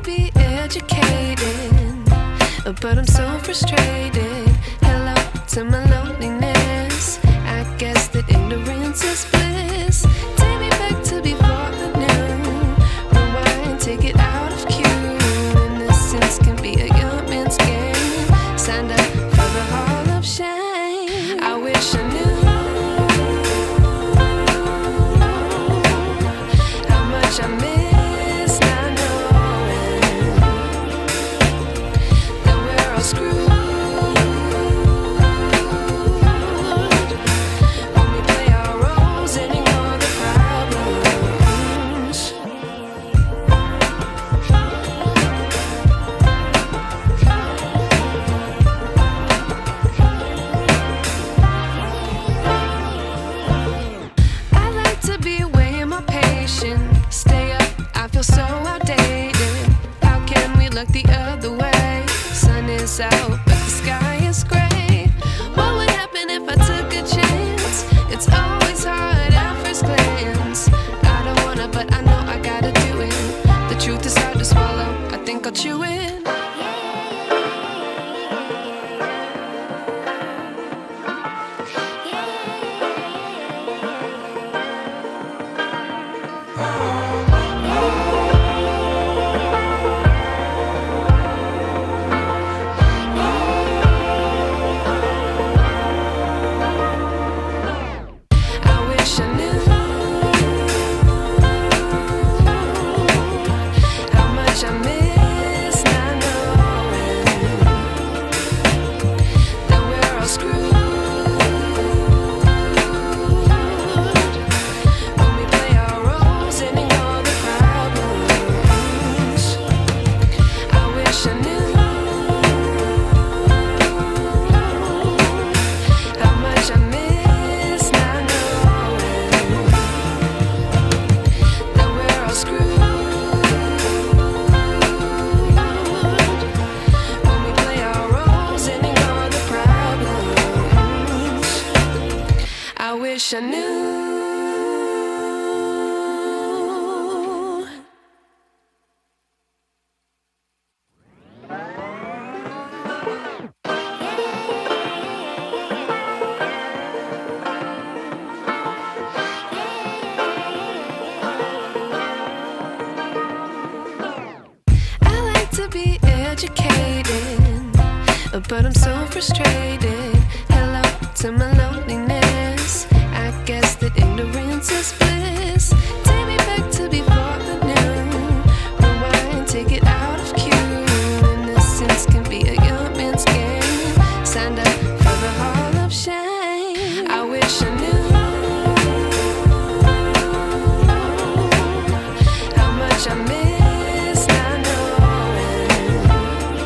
be educated, but I'm so frustrated. Hello to my loneliness. I guess that ignorance is bliss. Take me back to before I knew. Rewind, take it out of cue. Innocence can be a young man's game. Signed up for the hall of shame. I wish I knew how much I miss not knowing that we're all screwed. Stay up, I feel so outdated. How can we look the other way? Sun is out, but the sky is gray. What would happen if I took a chance? It's always hard at first glance. I don't wanna, but I know I gotta do it. The truth is hard to swallow, I think I'll chew it. I wish I knew. I like to be educated, but I'm so frustrated. Hello to my loneliness.